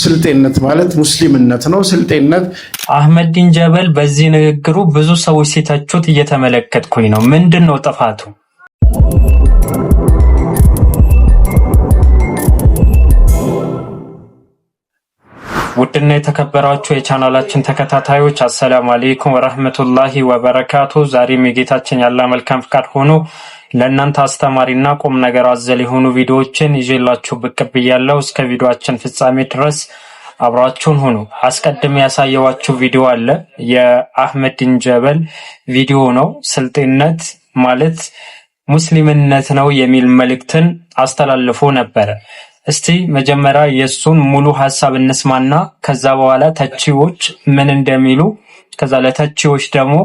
ስልጤነት ማለት ሙስሊምነት ነው። ስልጤነት አህመዲን ጀበል በዚህ ንግግሩ ብዙ ሰዎች ሲተቹት እየተመለከትኩኝ ነው። ምንድነው ጥፋቱ? ውድና የተከበራችሁ የቻናላችን ተከታታዮች አሰላሙ አለይኩም ወራህመቱላሂ ወበረካቱ። ዛሬም የጌታችን ያለ መልካም ፍቃድ ሆኖ ለእናንተ አስተማሪና ቁም ነገር አዘል የሆኑ ቪዲዮዎችን ይዤላችሁ ብቅ ብያለሁ። እስከ ቪዲዮአችን ፍጻሜ ድረስ አብራችሁን ሁኑ። አስቀድሜ ያሳየዋችሁ ቪዲዮ አለ፣ የአህመዲን ጀበል ቪዲዮ ነው። ስልጤነት ማለት ሙስሊምነት ነው የሚል መልእክትን አስተላልፎ ነበረ። እስቲ መጀመሪያ የሱን ሙሉ ሐሳብ እንስማና ከዛ በኋላ ተቺዎች ምን እንደሚሉ ከዛ ለተቺዎች ደግሞ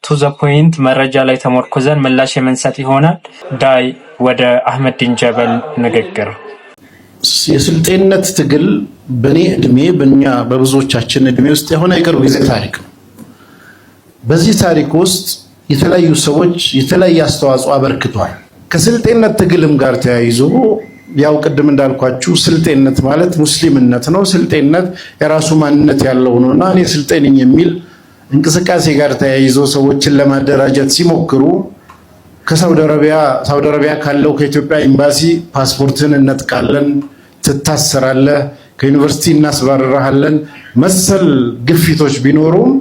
ቱ ዘ ፖይንት መረጃ ላይ ተመርኩዘን ምላሽ የምንሰጥ ይሆናል። ዳይ ወደ አህመዲን ጀበል ንግግር። የስልጤነት ትግል በኔ እድሜ በእኛ በብዙዎቻችን እድሜ ውስጥ የሆነ የቅርብ ጊዜ ታሪክ ነው። በዚህ ታሪክ ውስጥ የተለያዩ ሰዎች የተለያየ አስተዋጽኦ አበርክቷል። ከስልጤነት ትግልም ጋር ተያይዞ ያው ቅድም እንዳልኳችሁ ስልጤነት ማለት ሙስሊምነት ነው። ስልጤነት የራሱ ማንነት ያለው ነውና እኔ ስልጤ ነኝ የሚል እንቅስቃሴ ጋር ተያይዞ ሰዎችን ለማደራጀት ሲሞክሩ ከሳውዲ አረቢያ ካለው ከኢትዮጵያ ኤምባሲ ፓስፖርትን እንነጥቃለን፣ ትታሰራለህ፣ ከዩኒቨርሲቲ እናስባረራለን መሰል ግፊቶች ቢኖሩም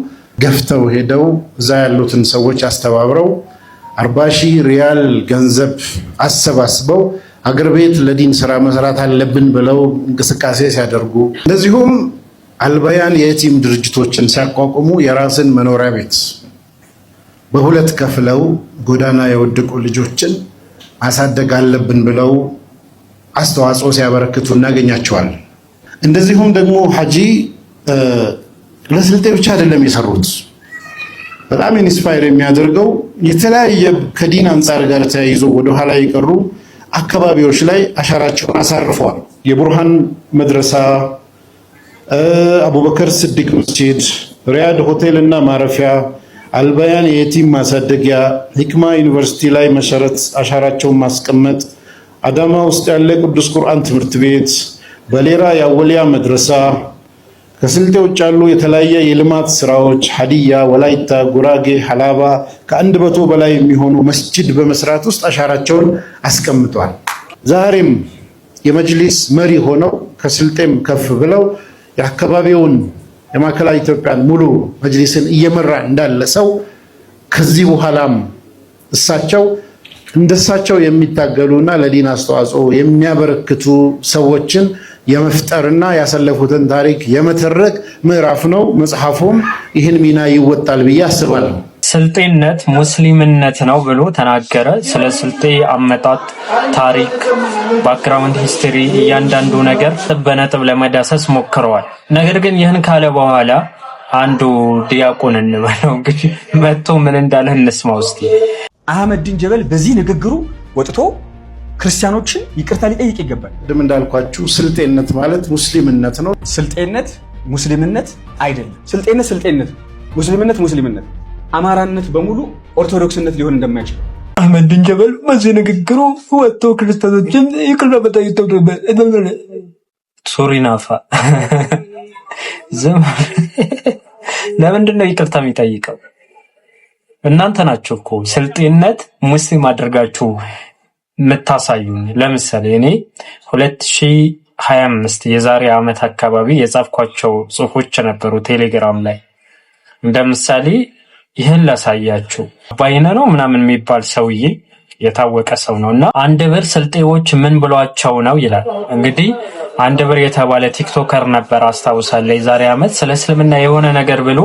ገፍተው ሄደው እዛ ያሉትን ሰዎች አስተባብረው 40,000 ሪያል ገንዘብ አሰባስበው አገር ቤት ለዲን ስራ መስራት አለብን ብለው እንቅስቃሴ ሲያደርጉ፣ እንደዚሁም አልበያን የቲም ድርጅቶችን ሲያቋቁሙ የራስን መኖሪያ ቤት በሁለት ከፍለው ጎዳና የወደቁ ልጆችን ማሳደግ አለብን ብለው አስተዋጽኦ ሲያበረክቱ እናገኛቸዋለን። እንደዚሁም ደግሞ ሐጂ ለስልጤ ብቻ አይደለም የሰሩት። በጣም ኢንስፓየር የሚያደርገው የተለያየ ከዲን አንጻር ጋር ተያይዞ ወደኋላ የቀሩ አካባቢዎች ላይ አሻራቸውን አሳርፈዋል። የቡርሃን መድረሳ፣ አቡበከር ስዲቅ መስጂድ፣ ሪያድ ሆቴል እና ማረፊያ፣ አልበያን የየቲም ማሳደጊያ፣ ሂክማ ዩኒቨርሲቲ ላይ መሰረት አሻራቸውን ማስቀመጥ፣ አዳማ ውስጥ ያለ ቅዱስ ቁርአን ትምህርት ቤት፣ በሌራ የአወሊያ መድረሳ፣ ከስልጤ ውጭ ያሉ የተለያየ የልማት ስራዎች፣ ሀዲያ፣ ወላይታ፣ ጉራጌ፣ ሐላባ ከ100 በላይ የሚሆኑ መስጂድ በመስራት ውስጥ አሻራቸውን አስቀምጧል። ዛሬም የመጅሊስ መሪ ሆነው ከስልጤም ከፍ ብለው የአካባቢውን የማዕከላዊ ኢትዮጵያን ሙሉ መጅሊስን እየመራ እንዳለ ሰው ከዚህ በኋላም እንደሳቸው የሚታገሉና ለዲን አስተዋጽኦ የሚያበረክቱ ሰዎችን የመፍጠርና ያሰለፉትን ታሪክ የመተረክ ምዕራፍ ነው። መጽሐፉም ይህን ሚና ይወጣል ብዬ አስባለሁ። ስልጤነት ሙስሊምነት ነው ብሎ ተናገረ። ስለ ስልጤ አመጣጥ ታሪክ፣ ባክግራውንድ ሂስትሪ፣ እያንዳንዱ ነገር በነጥብ ለመዳሰስ ሞክረዋል። ነገር ግን ይህን ካለ በኋላ አንዱ ዲያቆን እንበለው እንግዲህ መጥቶ ምን እንዳለ እንስማው እስቲ። አህመዲን ጀበል በዚህ ንግግሩ ወጥቶ ክርስቲያኖችን ይቅርታ ሊጠይቅ ይገባል። ቅድም እንዳልኳችሁ ስልጤነት ማለት ሙስሊምነት ነው። ስልጤነት ሙስሊምነት አይደለም። ስልጤነት ሙስሊምነት፣ አማራነት በሙሉ ኦርቶዶክስነት ሊሆን እንደማይችል አህመዲን ጀበል በዚህ ንግግሩ ወጥቶ ክርስቲያኖችን ይቅርታ በጠይቅ ሱሪናፋ ለምንድን ነው ይቅርታ የሚጠይቀው? እናንተ ናችሁ እኮ ስልጤነት ሙስሊም አድርጋችሁ የምታሳዩኝ። ለምሳሌ እኔ 2025 የዛሬ ዓመት አካባቢ የጻፍኳቸው ጽሁፎች ነበሩ ቴሌግራም ላይ። እንደ ምሳሌ ይህን ላሳያችሁ። ባይነ ነው ምናምን የሚባል ሰውዬ የታወቀ ሰው ነውና አንድ ብር ስልጤዎች ምን ብሏቸው ነው ይላል። እንግዲህ አንድ ብር የተባለ ቲክቶከር ነበር አስታውሳለሁ። የዛሬ ዓመት ስለ እስልምና የሆነ ነገር ብሎ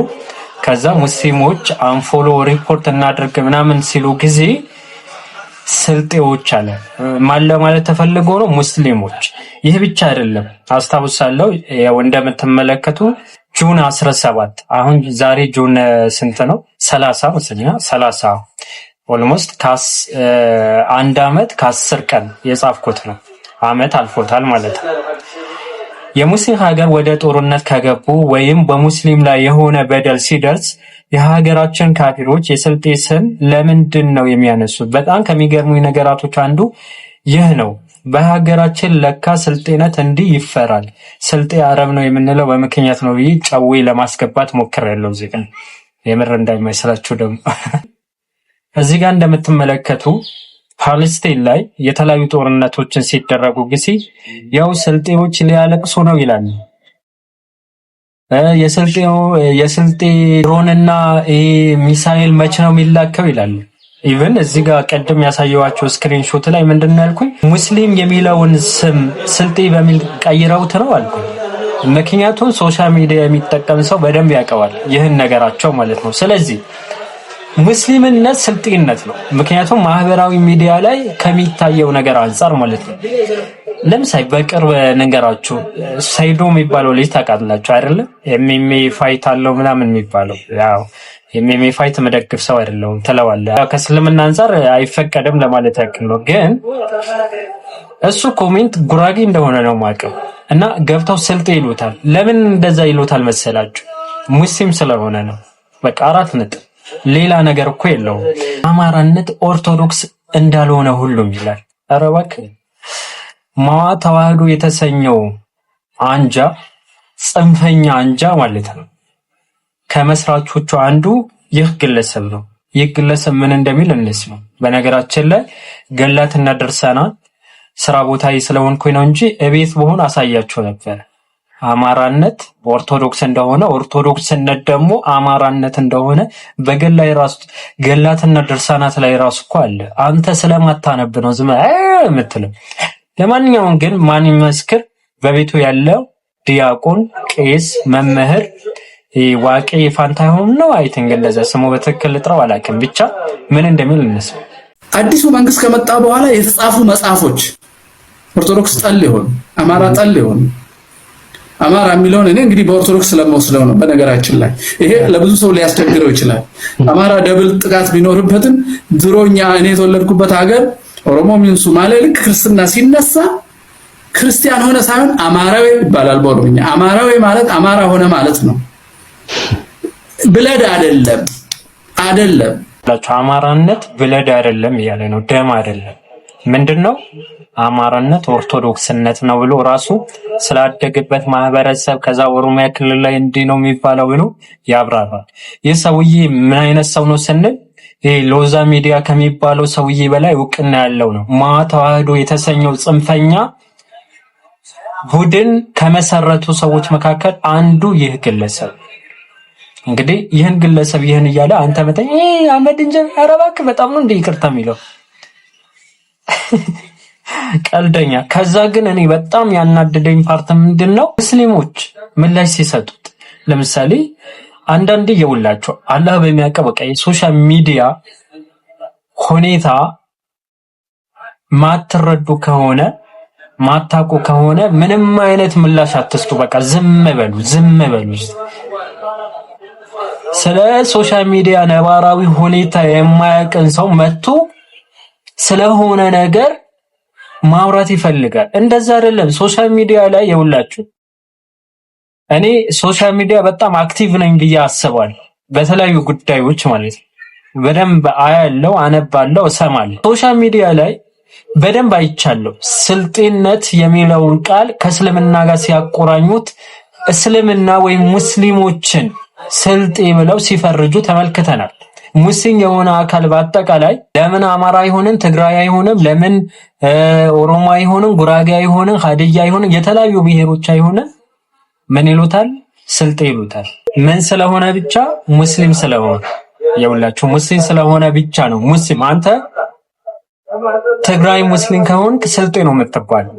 ከዛ ሙስሊሞች አንፎሎ ሪፖርት እናድርግ ምናምን ሲሉ ጊዜ ስልጤዎች አለ ማለ ማለት ተፈልጎ ነው ሙስሊሞች። ይህ ብቻ አይደለም አስታውሳለሁ። ያው እንደምትመለከቱ ጁን 17 አሁን ዛሬ ጁን ስንት ነው? 30 መስለኛ 30 ኦልሞስት አንድ አመት ከ10 ቀን የጻፍኩት ነው። አመት አልፎታል ማለት ነው። የሙስሊም ሀገር ወደ ጦርነት ከገቡ ወይም በሙስሊም ላይ የሆነ በደል ሲደርስ የሀገራችን ካፊሮች የስልጤ ስም ለምንድን ነው የሚያነሱት? በጣም ከሚገርሙኝ ነገራቶች አንዱ ይህ ነው። በሀገራችን ለካ ስልጤነት እንዲህ ይፈራል። ስልጤ አረብ ነው የምንለው በምክንያት ነው ብዬ ጨዌ ለማስገባት ሞክሬያለሁ። እዚህ ግን የምር እንዳይመስላችሁ ደግሞ እዚህ ጋር እንደምትመለከቱ ፓለስቲን ላይ የተለያዩ ጦርነቶችን ሲደረጉ ጊዜ ያው ስልጤዎች ሊያለቅሱ ነው ይላል። የስልጤ ድሮንና ሚሳኤል መች ነው የሚላከው ይላል። ኢቭን እዚህ ጋር ቀደም ያሳየዋቸው ስክሪንሾት ላይ ምንድነው ያልኩኝ? ሙስሊም የሚለውን ስም ስልጤ በሚል ቀይረውት ነው አልኩኝ። ምክንያቱም ሶሻል ሚዲያ የሚጠቀም ሰው በደንብ ያውቀዋል ይህን ነገራቸው ማለት ነው። ስለዚህ ሙስሊምነት ስልጤነት ነው። ምክንያቱም ማህበራዊ ሚዲያ ላይ ከሚታየው ነገር አንፃር ማለት ነው። ለምሳሌ በቅርብ ነገራችሁ ሰይዶ የሚባለው ልጅ ታውቃላችሁ አይደለም? ኤምኤምኤ ፋይት አለው ምናምን የሚባለው ያው ኤምኤምኤ ፋይት መደግፍ ሰው አይደለም ትለዋለህ። ከእስልምና አንፃር አይፈቀድም ለማለት ያክል ነው። ግን እሱ ኮሜንት ጉራጌ እንደሆነ ነው ማቀው እና ገብተው ስልጤ ይሉታል። ለምን እንደዛ ይሉታል መሰላችሁ? ሙስሊም ስለሆነ ነው። በቃ 4 ነጥብ። ሌላ ነገር እኮ የለውም። አማራነት ኦርቶዶክስ እንዳልሆነ ሁሉም ይላል። ኧረ እባክህ ማዋ ተዋህዶ የተሰኘው አንጃ ጽንፈኛ አንጃ ማለት ነው። ከመስራቾቹ አንዱ ይህ ግለሰብ ነው። ይህ ግለሰብ ምን እንደሚል እንስማ። በነገራችን ላይ ገላትና ድርሳናት ስራ ቦታ ስለሆንኩኝ ነው እንጂ እቤት በሆን አሳያቸው ነበር። አማራነት ኦርቶዶክስ እንደሆነ ኦርቶዶክስነት ደግሞ አማራነት እንደሆነ በገል ላይ ራሱ ገላትና ድርሳናት ላይ ራሱ እኮ አለ። አንተ ስለማታነብ ነው ዝም የምትለው። ለማንኛውም ግን ማን ይመስክር? በቤቱ ያለው ዲያቆን፣ ቄስ፣ መምህር ዋቄ ፋንታሁን ነው። አይ ቲንክ እንደዛ ስሙ በትክክል ልጥራው አላውቅም። ብቻ ምን እንደሚል እንስማ። አዲሱ መንግስት ከመጣ በኋላ የተጻፉ መጽሐፎች ኦርቶዶክስ ጠል ይሆን አማራ ጠል ይሆን? አማራ የሚለውን እኔ እንግዲህ በኦርቶዶክስ ስለምወስደው ነው። በነገራችን ላይ ይሄ ለብዙ ሰው ሊያስቸግረው ይችላል። አማራ ደብል ጥቃት ቢኖርበትም ድሮኛ እኔ የተወለድኩበት ሀገር ኦሮሞ ምን ሶማሌ ልክ ክርስትና ሲነሳ ክርስቲያን ሆነ ሳይሆን አማራዊ ይባላል በኦሮምኛ። አማራዊ ማለት አማራ ሆነ ማለት ነው። ብለድ አይደለም። አማራነት ብለድ አይደለም እያለ ነው። ደም አይደለም። ምንድነው አማራነት? ኦርቶዶክስነት ነው ብሎ ራሱ ስላደገበት ማህበረሰብ ከዛ ኦሮሚያ ክልል ላይ እንዲህ ነው የሚባለው ብሎ ያብራራል። ይህ ሰውዬ ምን አይነት ሰው ነው ስንል ይሄ ሎዛ ሚዲያ ከሚባለው ሰውዬ በላይ እውቅና ያለው ነው። ማዋ ተዋህዶ የተሰኘው ጽንፈኛ ቡድን ከመሰረቱ ሰዎች መካከል አንዱ ይህ ግለሰብ። እንግዲህ ይህን ግለሰብ ይህን እያለ አንተ መተኝ አህመድ እንጀ አረባክ በጣም ነው እንደ ይቅርታ የሚለው ቀልደኛ። ከዛ ግን እኔ በጣም ያናደደኝ ፓርት ምንድነው ሙስሊሞች ምላሽ ሲሰጡት፣ ለምሳሌ አንዳንዴ የውላቸው አላህ በሚያውቀው በቃ የሶሻል ሚዲያ ሁኔታ ማትረዱ ከሆነ ማታቁ ከሆነ ምንም አይነት ምላሽ አትስጡ። በቃ ዝም በሉ። ስለ ሶሻል ሚዲያ ነባራዊ ሁኔታ የማያውቅን ሰው መጥቶ ስለሆነ ነገር ማውራት ይፈልጋል። እንደዛ አይደለም። ሶሻል ሚዲያ ላይ የውላችሁ እኔ ሶሻል ሚዲያ በጣም አክቲቭ ነኝ ብዬ አስባለሁ። በተለያዩ ጉዳዮች ማለት ነው። በደንብ አያለው፣ አነባለው፣ እሰማለሁ። ሶሻል ሚዲያ ላይ በደንብ አይቻለሁ። ስልጤነት የሚለውን ቃል ከእስልምና ጋር ሲያቆራኙት እስልምና ወይም ሙስሊሞችን ስልጤ ብለው ሲፈርጁ ተመልክተናል። ሙስሊም የሆነ አካል በአጠቃላይ ለምን አማራ አይሆንም፣ ትግራይ አይሆንም፣ ለምን ኦሮሞ አይሆንም፣ ጉራጌ አይሆንም፣ ሀዲያ አይሆንም፣ የተለያዩ ብሔሮች አይሆንም፣ ምን ይሉታል? ስልጤ ይሉታል። ምን ስለሆነ ብቻ? ሙስሊም ስለሆነ። የውላችሁ ሙስሊም ስለሆነ ብቻ ነው። ሙስሊም አንተ ትግራይ ሙስሊም ከሆንክ ስልጤ ነው የምትባለው።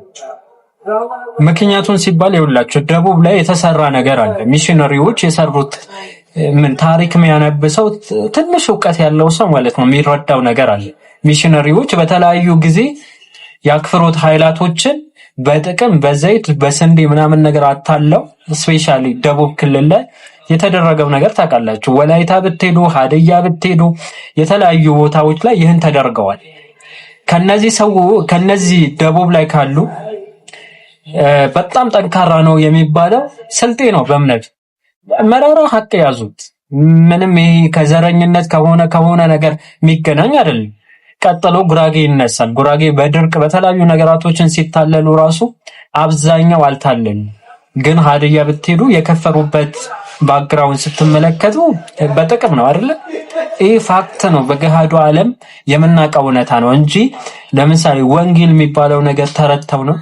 ምክንያቱም ሲባል የውላችሁ ደቡብ ላይ የተሰራ ነገር አለ። ሚሽነሪዎች የሰሩት ምን ታሪክ የሚያነብሰው ትንሽ ዕውቀት ያለው ሰው ማለት ነው የሚረዳው ነገር አለ። ሚሽነሪዎች በተለያዩ ጊዜ የአክፍሮት ኃይላቶችን በጥቅም በዘይት በስንዴ ምናምን ነገር አታለው ስፔሻሊ ደቡብ ክልል ላይ የተደረገው ነገር ታውቃላችሁ። ወላይታ ብትሄዱ፣ ሀዲያ ብትሄዱ የተለያዩ ቦታዎች ላይ ይህን ተደርገዋል። ከነዚህ ደቡብ ላይ ካሉ በጣም ጠንካራ ነው የሚባለው ስልጤ ነው በእምነት መራራ ሀቅ ያዙት። ምንም ይሄ ከዘረኝነት ከሆነ ነገር የሚገናኝ አይደለም። ቀጥሎ ጉራጌ ይነሳል። ጉራጌ በድርቅ በተለያዩ ነገራቶችን ሲታለሉ ራሱ አብዛኛው አልታለሉ። ግን ሀዲያ ብትሄዱ የከፈሩበት ባክግራውንድ ስትመለከቱ በጥቅም ነው አይደል? ይህ ፋክት ነው፣ በገሃዱ ዓለም የምናውቀው እውነታ ነው እንጂ ለምሳሌ ወንጌል የሚባለው ነገር ተረተው ነው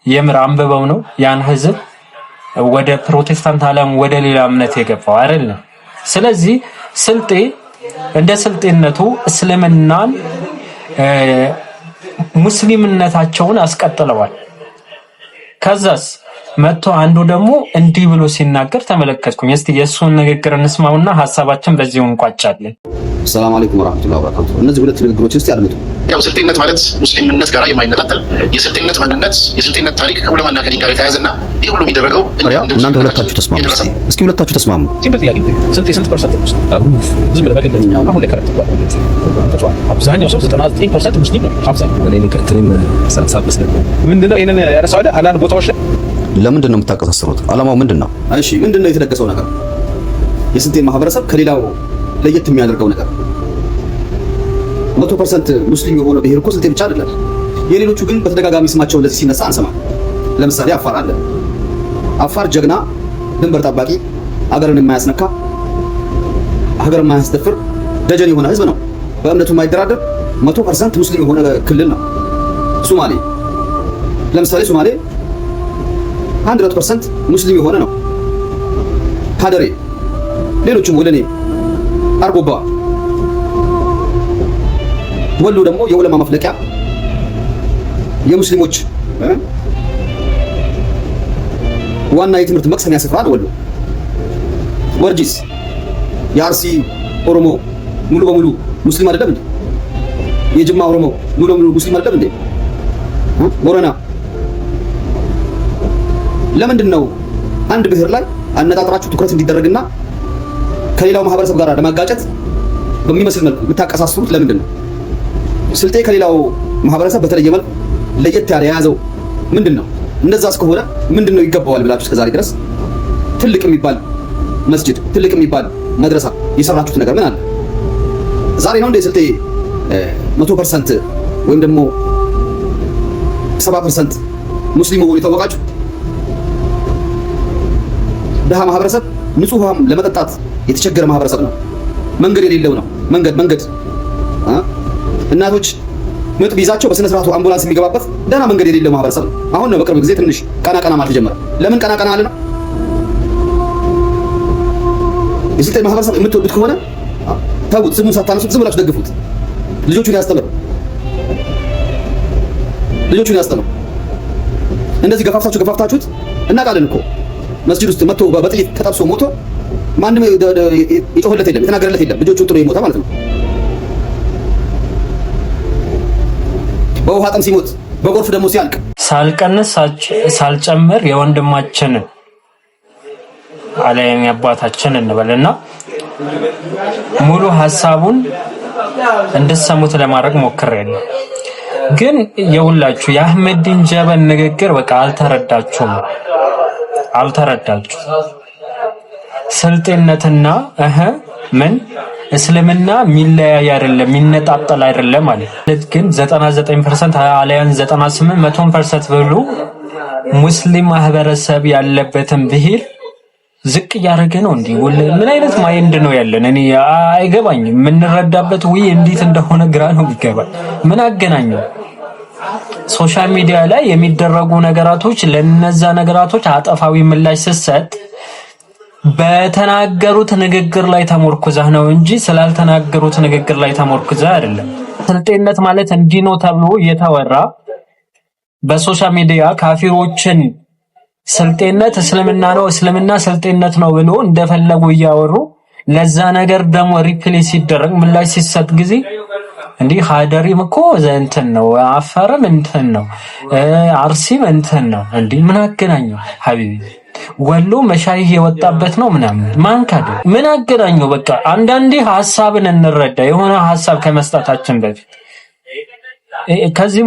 የምር አንብበው ነው ያን ህዝብ ወደ ፕሮቴስታንት ዓለም ወደ ሌላ እምነት የገባው አይደል? ስለዚህ ስልጤ እንደ ስልጤነቱ እስልምናን ሙስሊምነታቸውን አስቀጥለዋል። ከዛስ መጥቶ አንዱ ደግሞ እንዲህ ብሎ ሲናገር ተመለከትኩኝ። እስቲ የእሱን ንግግር እንስማውና ሐሳባችን በዚሁ እንቋጫለን። ሰላም አለይኩም ወራህመቱላሂ ወበረካቱ። እነዚህ ሁለት ንግግሮች እስቲ አድምጡ። ያው ስልጤነት ማለት ሙስሊምነት ጋር የማይነጣጠል የስልጤነት ማንነት የስልጤነት ታሪክ ከዑለማና ከዲን ጋር የተያያዘና ይህ ሁሉ የሚደረገው እናንተ ሁለታችሁ ተስማሙ። እስኪ ሁለታችሁ ተስማሙ። ሲምፕል ጥያቄ ስልጤ ስንት ፐርሰንት ነው? ዝም ብለህ በግልጽ አሁን ላይ ከረጥቷል። አብዛኛው ሰው 99% ሙስሊም ነው። አብዛኛው እኔ ከእንትንም 35 ነው። ምንድነው ይሄንን ያነሳው አይደል? አንዳንድ ቦታዎች ላይ ለምንድን ነው የምታቀሳስሩት? ዓላማው ምንድን ነው? እሺ ምንድን ነው የተደገሰው ነገር? የስልጤን ማህበረሰብ ከሌላው ለየት የሚያደርገው ነገር 100% ሙስሊም የሆነ ብሔር እኮ ስልጤ ብቻ አይደለም። የሌሎቹ ግን በተደጋጋሚ ስማቸው እንደዚህ ሲነሳ አንሰማ። ለምሳሌ አፋር አለ። አፋር ጀግና፣ ድንበር ጠባቂ፣ ሀገርን የማያስነካ ሀገርን የማያስደፍር ደጀን የሆነ ህዝብ ነው። በእምነቱ የማይደራደር 100% ሙስሊም የሆነ ክልል ነው። ሶማሌ ለምሳሌ ሶማሌ 100% ሙስሊም የሆነ ነው። ሀደሬ፣ ሌሎችም ወለኔ፣ አርጎባ፣ ወሎ ደግሞ የዑለማ መፍለቂያ የሙስሊሞች ዋና የትምህርት መቅሰሚያ ስፍራ ነው ወሎ። ወርጂስ የአርሲ ኦሮሞ ሙሉ በሙሉ ሙስሊም አይደለም እንዴ? የጅማ ኦሮሞ ሙሉ በሙሉ ሙስሊም አይደለም እንዴ? ቦረና ለምንድን ነው አንድ ብሔር ላይ አነጣጥራችሁ ትኩረት እንዲደረግና ከሌላው ማህበረሰብ ጋር ለማጋጨት በሚመስል መልኩ የምታቀሳስሩት? ለምንድን ነው ስልጤ ከሌላው ማህበረሰብ በተለየ መልኩ ለየት ያለ የያዘው ምንድን ነው? እንደዛ እስከሆነ ምንድን ነው ይገባዋል ብላችሁ እስከዛሬ ድረስ ትልቅ የሚባል መስጂድ፣ ትልቅ የሚባል መድረሳ የሰራችሁት ነገር ምን አለ? ዛሬ ነው እንደ ስልጤ 100% ወይም ደግሞ 70% ሙስሊም መሆኑ የታወቃችሁ? ደሃ ማህበረሰብ ንጹህ ውሃም ለመጠጣት የተቸገረ ማህበረሰብ ነው። መንገድ የሌለው ነው። መንገድ እናቶች ምጥ ቢይዛቸው በስነ ስርዓቱ አምቡላንስ የሚገባበት ደህና መንገድ የሌለው ማህበረሰብ ነው። አሁን ነው በቅርብ ጊዜ ትንሽ ቀና ማለት ጀመረ። ለምን ቀና አለ ነው? የስልጤ ማህበረሰብ የምትወዱት ከሆነ ተውት፣ ስሙን ሳታነሱት ዝም ብላችሁ ደግፉት። ልጆቹን ያስተምር። እንደዚህ ገፋፍታችሁት እናውቃለን እኮ መስጂድ ውስጥ መጥቶ በጥይት ተጠብሶ ሞቶ ማንም የጮህለት የለም፣ የተናገረለት የለም። ልጆቹን ጥሎ የሞተ ማለት ነው። በውሃ ጥም ሲሞት፣ በጎርፍ ደግሞ ሲያልቅ ሳልቀንስ ሳልጨምር የወንድማችንን አለኝ አባታችን እንበልና ሙሉ ሐሳቡን እንድትሰሙት ለማድረግ ሞክሬያለሁ። ግን የሁላችሁ የአህመዲን ጀበል ንግግር በቃ አልተረዳችሁም። ስልጤነትና ምን እስልምና ሚለያይ አይደለም፣ ሚነጣጠል አይደለም ማለት ግን 99% አለያን 98 100% ብሎ ሙስሊም ማህበረሰብ ያለበትን ብሔር ዝቅ እያደረገ ነው። እንዴ ምን አይነት ማይንድ ነው ያለን? እኔ አይገባኝም። የምንረዳበት ወይ እንዴት እንደሆነ ግራ ነው የሚገባኝ። ምን አገናኘው? ሶሻል ሚዲያ ላይ የሚደረጉ ነገራቶች ለነዛ ነገራቶች አጠፋዊ ምላሽ ስትሰጥ በተናገሩት ንግግር ላይ ተመርኩዘህ ነው እንጂ ስላልተናገሩት ንግግር ላይ ተመርኩዘህ አይደለም። ስልጤነት ማለት እንዲህ ነው ተብሎ እየተወራ በሶሻል ሚዲያ ካፊሮችን ስልጤነት እስልምና ነው፣ እስልምና ስልጤነት ነው ብሎ እንደፈለጉ እያወሩ ለዛ ነገር ደግሞ ሪፕሌይ ሲደረግ ምላሽ ሲሰጥ ጊዜ እንዲህ ሀደሪም እኮ እንትን ነው፣ አፋርም እንትን ነው፣ አርሲም እንትን ነው። እንዲህ ምን አገናኘው ሀቢቢ? ወሎ መሻይህ የወጣበት ነው ምናምን ማን ካደ? ምን አገናኘው? በቃ አንዳንዴ ሐሳብን እንረዳ የሆነ ሐሳብ ከመስጠታችን በፊት ከዚህ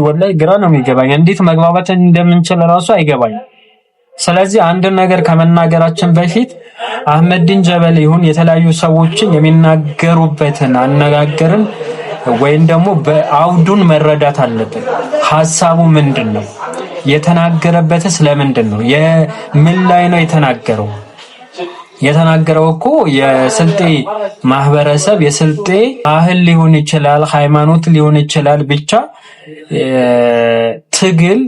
ወላሂ ግራ ነው የሚገባኝ። እንዴት መግባባት እንደምንችል ራሱ አይገባኝ። ስለዚህ አንድ ነገር ከመናገራችን በፊት አህመዲን ጀበል ይሁን የተለያዩ ሰዎችን የሚናገሩበትን አነጋገርን ወይም ደግሞ በአውዱን መረዳት አለብን። ሐሳቡ ምንድነው? የተናገረበትስ ለምንድን ነው? ምን ላይ ነው የተናገረው? የተናገረው እኮ የስልጤ ማህበረሰብ የስልጤ ባህል ሊሆን ይችላል፣ ሃይማኖት ሊሆን ይችላል፣ ብቻ ትግል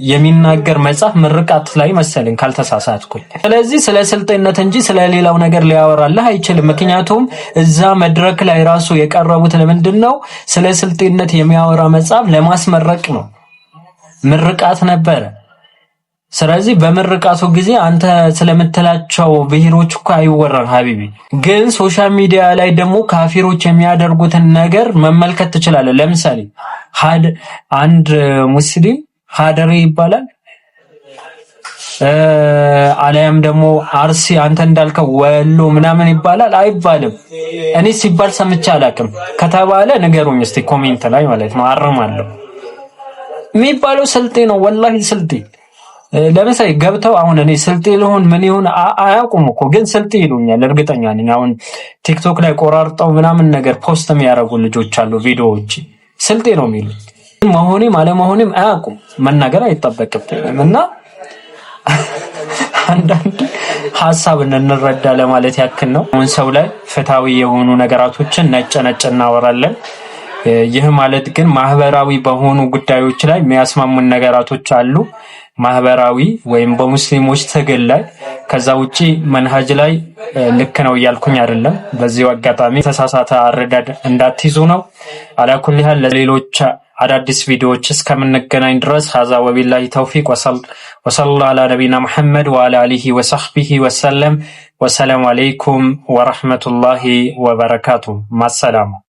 የሚናገር መጽሐፍ ምርቃት ላይ መሰለኝ ካልተሳሳትኩኝ። ስለዚህ ስለ ስልጤነት እንጂ ስለ ሌላው ነገር ሊያወራልህ አይችልም። ምክንያቱም እዛ መድረክ ላይ ራሱ የቀረቡት ለምንድን ነው? ስለ ስልጤነት የሚያወራ መጽሐፍ ለማስመረቅ ነው። ምርቃት ነበረ። ስለዚህ በምርቃቱ ጊዜ አንተ ስለምትላቸው ብሔሮች እኮ አይወራም ሀቢቢ። ግን ሶሻል ሚዲያ ላይ ደግሞ ካፊሮች የሚያደርጉትን ነገር መመልከት ትችላለህ። ለምሳሌ አንድ ሙስሊም ሀደሬ ይባላል፣ አለያም ደግሞ አርሲ አንተ እንዳልከው ወሎ ምናምን ይባላል አይባልም። እኔ ሲባል ሰምቼ አላውቅም። ከተባለ ንገሩኝ እስቲ ኮሜንት ላይ ማለት ነው፣ አርማለሁ። የሚባለው ስልጤ ነው፣ ወላሂ ስልጤ። ለምሳሌ ገብተው አሁን እኔ ስልጤ ልሆን ምን ይሁን አያውቁም እኮ ግን ስልጤ ይሉኛል፣ እርግጠኛ ነኝ። አሁን ቲክቶክ ላይ ቆራርጠው ምናምን ነገር ፖስት የሚያደርጉ ልጆች አሉ፣ ቪዲዮዎች ስልጤ ነው የሚሉት። መሆኔም አለመሆኔም አያውቁም፣ መናገር አይጠበቅብኝም። እና አንዳንድ ሐሳብ እንረዳ ለማለት ያክል ነው። አሁን ሰው ላይ ፍትሃዊ የሆኑ ነገራቶችን ነጭ እናወራለን። ይህ ማለት ግን ማህበራዊ በሆኑ ጉዳዮች ላይ የሚያስማሙን ነገራቶች አሉ፣ ማህበራዊ ወይም በሙስሊሞች ትግል ላይ። ከዛ ውጪ መንሃጅ ላይ ልክ ነው እያልኩኝ አይደለም። በዚሁ አጋጣሚ ተሳሳተ አረዳድ እንዳትይዙ ነው። አላኩል ያህል ለሌሎች አዳዲስ ቪዲዮዎች እስከምንገናኝ ድረስ ሀዛ ወቢላሂ ተውፊቅ ወሰለላሁ ዐላ ነቢና መሐመድ ወዐላ አሊሂ ወሰህቢሂ ወሰለም። ወሰላሙ አለይኩም ወረህመቱላሂ ወበረካቱ። ማሰላሙ